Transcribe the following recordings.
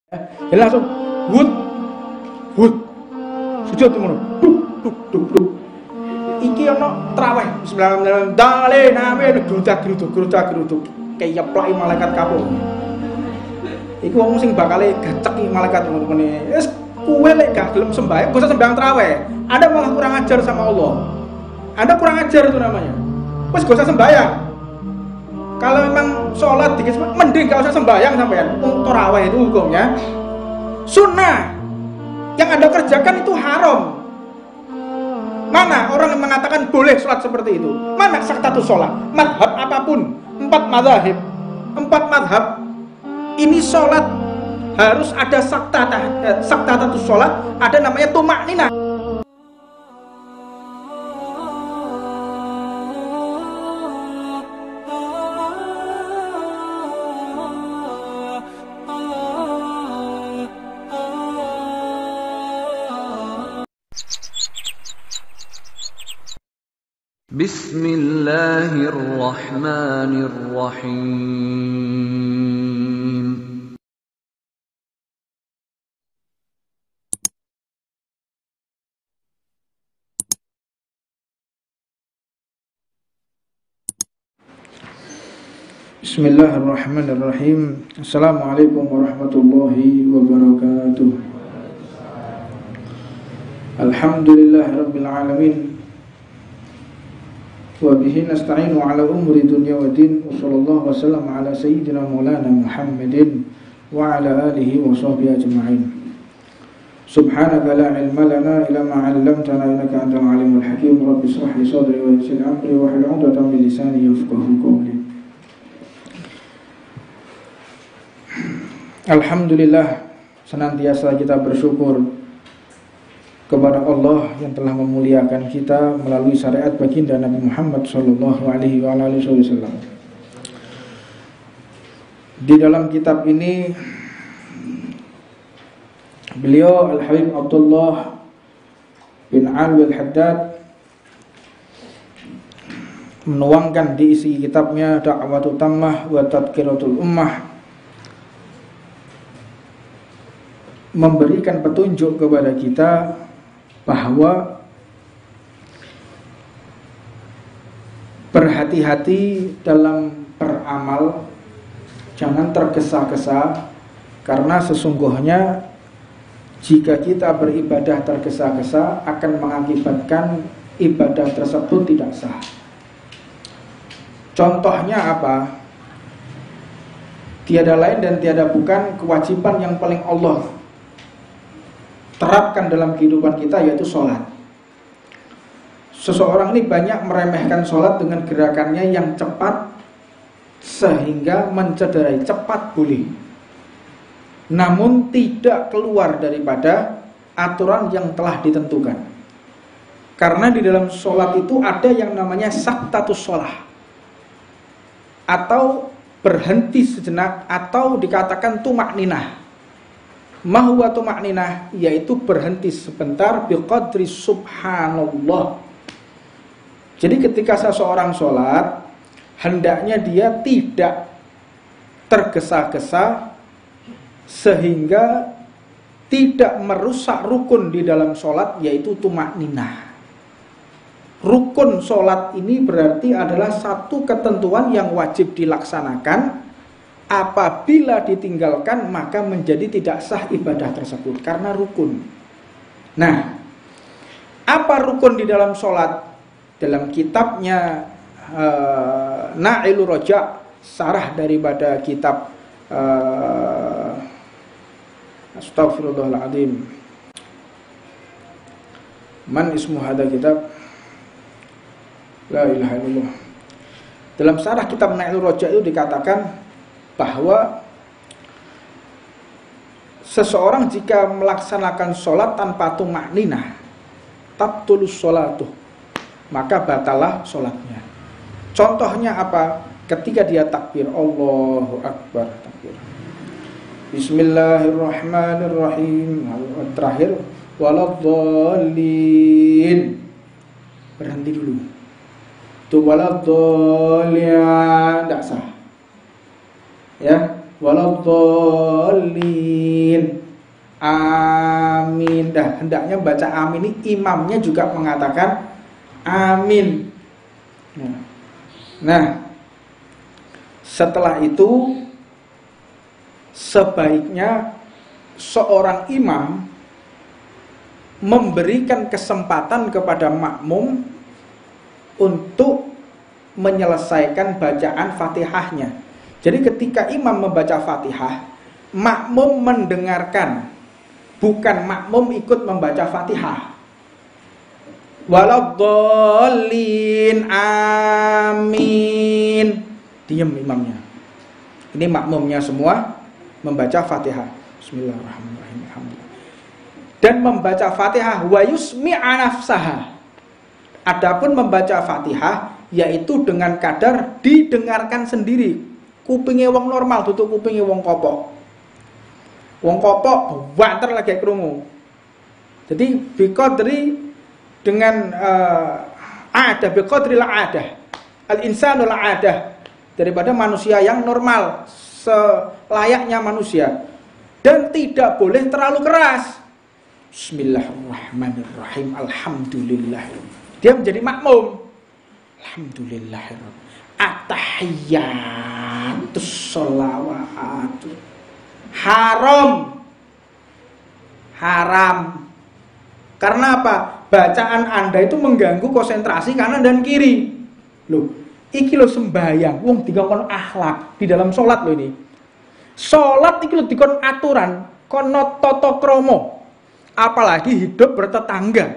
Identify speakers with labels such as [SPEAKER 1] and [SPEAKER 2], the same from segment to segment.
[SPEAKER 1] Jadi langsung wud wud sujud ngono. Duk. Iki ana traweh bismillahirrahmanirrahim. Dale name grudak-gruduk kayak plaki malaikat kapur. Iku wong sing bakale gaceki malaikat ngono-ngene. Wis kowe lek gak gelem sembahyang, gak usah sembahyang traweh. Anda malah kurang ajar sama Allah. Anda kurang ajar itu namanya. Wis gak usah sembahyang. Kalau memang sholat dikit, mending gak usah sembahyang sampean. Tarawih itu hukumnya sunnah. Yang Anda kerjakan itu haram. Mana orang yang mengatakan boleh sholat seperti itu? Mana saktatus sholat? Madhab apapun, 4 madhab ini sholat harus ada saktatus sholat, ada namanya tumakninah.
[SPEAKER 2] Bismillahirrahmanirrahim.
[SPEAKER 1] Bismillahirrahmanirrahim. Assalamualaikum warahmatullahi wabarakatuh. Alhamdulillahirabbil alamin. Wa bihi nasta'inu ala umuri dunya wa din. Wa sallallahu wasallam ala sayyidina maulana Muhammadin wa ala alihi wa sahbihi ajma'in. Subhanaka la ilma lana illa ma 'allamtana innaka antal alimul hakim. Rabbi shrah li sadri wa yassir amri wa hlul 'uqdatam min lisani yafqahu qawli. Alhamdulillah, senantiasa kita bersyukur kepada Allah yang telah memuliakan kita melalui syariat baginda Nabi Muhammad sallallahu alaihi wasallam. Di dalam kitab ini beliau Al-Habib Abdullah bin Alwi Al-Haddad menuangkan di isi kitabnya Da'watul Tammah wa Tadhkiratul Ummah, memberikan petunjuk kepada kita bahwa berhati-hati dalam beramal, jangan tergesa-gesa, karena sesungguhnya jika kita beribadah tergesa-gesa akan mengakibatkan ibadah tersebut tidak sah. Contohnya apa? Tiada lain dan tiada bukan kewajiban yang paling Allah terapkan dalam kehidupan kita, yaitu sholat. Seseorang ini banyak meremehkan sholat dengan gerakannya yang cepat sehingga mencederai. Cepat boleh, namun tidak keluar daripada aturan yang telah ditentukan. Karena di dalam sholat itu ada yang namanya saktatus sholah, atau berhenti sejenak, atau dikatakan tumakninah. Mahuwa tumakninah, yaitu berhenti sebentar biqadri subhanallah. Jadi ketika seseorang sholat, hendaknya dia tidak tergesa-gesa sehingga tidak merusak rukun di dalam sholat, yaitu tumakninah. Rukun sholat ini berarti adalah satu ketentuan yang wajib dilaksanakan. Apabila ditinggalkan maka menjadi tidak sah ibadah tersebut karena rukun. Nah, apa rukun di dalam sholat? Dalam kitabnya Nailur Raja, sarah daripada kitab Astaghfirullahaladzim, man ismu hadha kitab, la ilaha illallah. Dalam sarah kitab Nailur Raja itu dikatakan bahwa seseorang jika melaksanakan sholat tanpa tumakninah, tabtulus sholatuh, maka batalah sholatnya. Contohnya apa? Ketika dia takbir, Allahu Akbar, takbir, Bismillahirrahmanirrahim, terakhir waladhdallin, berhenti dulu. Tuh waladhdallin, tidak sah. Ya, Waladdallin. Amin. Dah, hendaknya baca amin ini imamnya juga mengatakan amin. Nah, setelah itu sebaiknya seorang imam memberikan kesempatan kepada makmum untuk menyelesaikan bacaan Fatihahnya. Jadi ketika imam membaca Fatihah, makmum mendengarkan, bukan makmum ikut membaca Fatihah. Waladdallin, amin. Diam imamnya. Ini makmumnya semua membaca Fatihah. Bismillahirrahmanirrahim. Dan membaca Fatihah wa yusmi'a nafsaha. Adapun membaca Fatihah yaitu dengan kadar didengarkan sendiri. Kupingnya wong normal, tutup kupingnya wong kopok. Wong kopok banter lagi krungu. Jadi biqadri dengan ada biqadril adah. Al-insanul adah, daripada manusia yang normal, selayaknya manusia, dan tidak boleh terlalu keras. Bismillahirrahmanirrahim. Alhamdulillah. Dia menjadi makmum. Alhamdulillahirrahmanirrahim. At-tahiyyatus sholawatu. Haram. Karena apa? Bacaan Anda itu mengganggu konsentrasi kanan dan kiri. Loh, iki lo sembahyang, wong dikon akhlak di dalam sholat lo ini. Sholat iki lo dikon aturan, kono tata krama. Apalagi hidup bertetangga,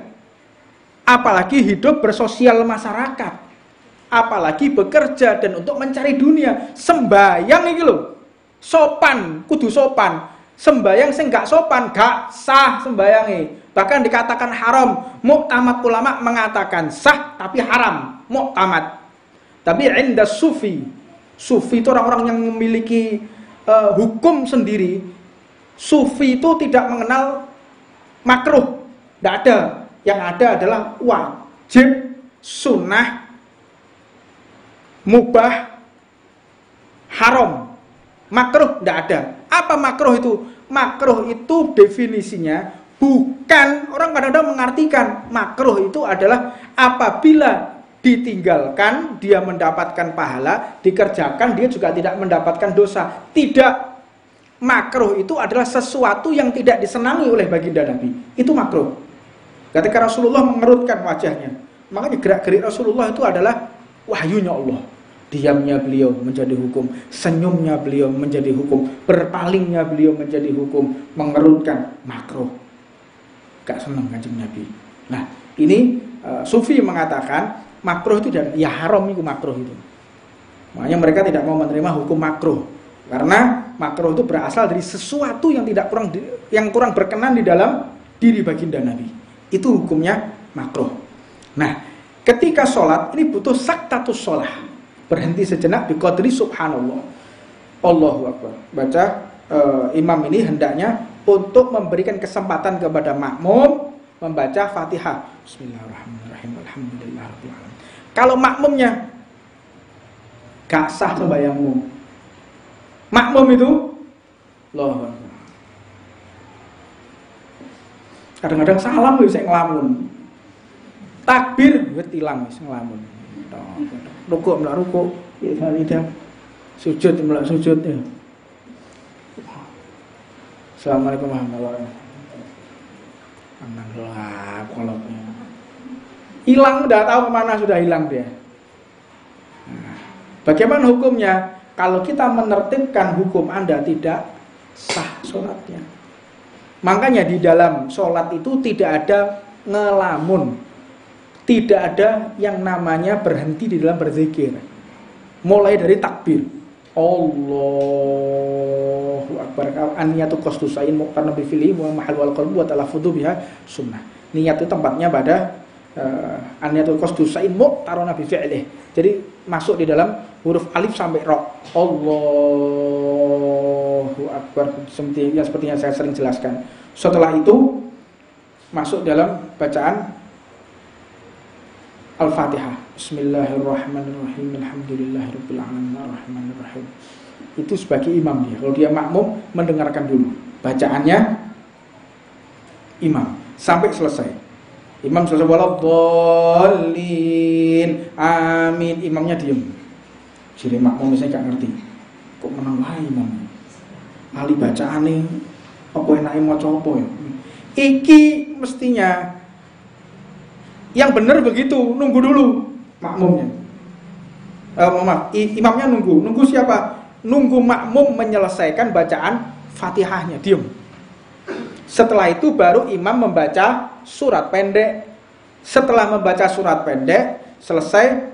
[SPEAKER 1] apalagi hidup bersosial masyarakat, apalagi bekerja dan untuk mencari dunia. Sembayang iki lho, sopan, kudu sopan. Sembayang sing gak sopan gak sah sembayange. Bahkan dikatakan haram. Muktamad ulama mengatakan sah tapi haram, muktamad. Tapi inda sufi itu orang-orang yang memiliki hukum sendiri. Sufi itu tidak mengenal makruh, tidak ada. Yang ada adalah wajib, sunnah, mubah, haram. Makruh tidak ada. Apa makruh itu? Makruh itu definisinya bukan, orang kadang-kadang mengartikan makruh itu adalah apabila ditinggalkan dia mendapatkan pahala, dikerjakan dia juga tidak mendapatkan dosa. Tidak. Makruh itu adalah sesuatu yang tidak disenangi oleh baginda Nabi. Itu makruh. Ketika Rasulullah mengerutkan wajahnya, makanya gerak-gerik Rasulullah itu adalah wahyunya Allah. Diamnya beliau menjadi hukum, senyumnya beliau menjadi hukum, berpalingnya beliau menjadi hukum, mengerutkan makruh. Gak senang kanjeng Nabi. Nah, ini Sufi mengatakan makruh itu dan ya haram itu makruh itu. Makanya mereka tidak mau menerima hukum makruh. Karena makruh itu berasal dari sesuatu yang kurang berkenan di dalam diri baginda Nabi. Itu hukumnya makruh. Nah, ketika sholat ini butuh saktatus sholah. Berhenti sejenak biqadri subhanallah. Allahu akbar. Baca imam ini hendaknya untuk memberikan kesempatan kepada makmum membaca Fatihah. Bismillahirrahmanirrahim. Alhamdulillahirabbil alamin. Kalau makmumnya gak sah sembahyangmu. Makmum itu Allahu akbar. Kadang-kadang salam wis ngelamun. Takbir wis ilang wis ngelamun. Rukuk melak rukuk, ya sujud melak sujud ya. Assalamualaikum warahmatullahi wabarakatuh. Koloknya hilang, udah tahu kemana sudah hilang dia. Nah, bagaimana hukumnya? Kalau kita menertibkan hukum Anda tidak sah sholatnya. Makanya di dalam sholat itu tidak ada ngelamun. Tidak ada yang namanya berhenti di dalam berzikir. Mulai dari takbir. Allahu akbar. An-niyatu qasdu sa'in muqtarna bi fi'li wa mahal wal qalbu wa talaffudhu biha sunnah. Niat itu tempatnya pada an-niyatu qasdu sa'in muqtarna bi fi'li. Jadi masuk di dalam huruf alif sampai ra. Allahu akbar. Seperti yang saya sering jelaskan. Setelah itu masuk dalam bacaan Al-Fatihah. Bismillahirrahmanirrahim. Alhamdulillahirabbil alamin arrahmanirrahim. Itu sebagai imam dia. Kalau dia makmum, mendengarkan dulu bacaannya imam sampai selesai. Imam selesai waladhdallin, amin, imamnya diem. Jadi makmum misalnya gak ngerti, kok menang wae imam. Ali bacaane apa enake maca apa ya. Iki mestinya yang benar begitu, nunggu dulu makmumnya. Imamnya nunggu siapa? Nunggu makmum menyelesaikan bacaan Fatihahnya, diam. Setelah itu baru imam membaca surat pendek. Setelah membaca surat pendek, selesai,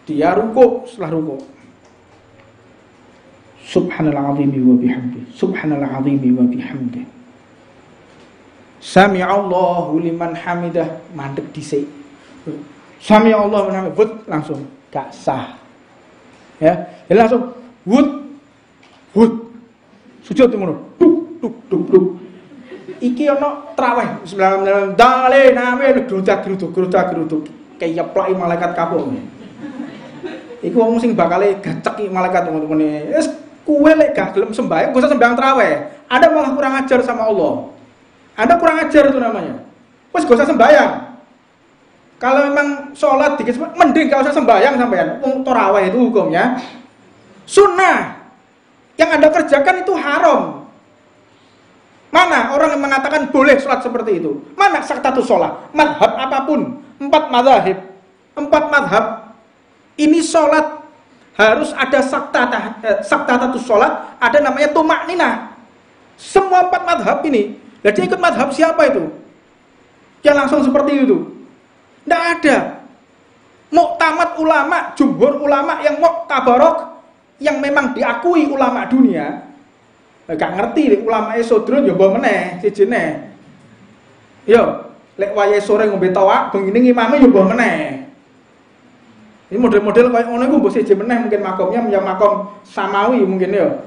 [SPEAKER 1] dia ruku. Setelah ruku, Subhanallazimi wa bihamdi, Subhanallazimi wa bihamdi, Sami'allahu liman hamidah, mandek dhisik. Sami'allahu liman hamidah, langsung gak sah. Ya, jadi langsung wud sujud ngono. Duk. Iki ana traweh. Bismillahirrahmanirrahim. Dale name grudak-gruduk. Keyeplaki malaikat kapok. Iku wong sing bakale gaceki malaikat ngono-ngene. Wis kowe lek gak gelem sembahyang, gak usah sembahyang traweh. Anda malah kurang ajar sama Allah. Anda kurang ajar itu namanya. Wis gak usah sembahyang. Kalau memang sholat dikit, mending gak usah sembahyang sampean. Wong tarawih itu hukumnya sunnah. Yang Anda kerjakan itu haram. Mana orang yang mengatakan boleh sholat seperti itu? Mana saktatus sholat? Madhab apapun, 4 madhab ini sholat harus ada saktatus sholat, ada namanya tumakninah. Semua 4 madhab ini. Jadi ikut madhab siapa itu? Yang langsung seperti itu? Tidak ada. Muktamad ulama, jumhur ulama yang muktabarok, yang memang diakui ulama dunia. Gak ngerti ulama esodron ya mbok meneh sijine. Yo, lek wayahe sore ngombe tawak, bengi ngimame ya mbok meneh. Ini model-model kayak ngono iku mbok siji meneh mungkin makomnya yang makom samawi mungkin ya.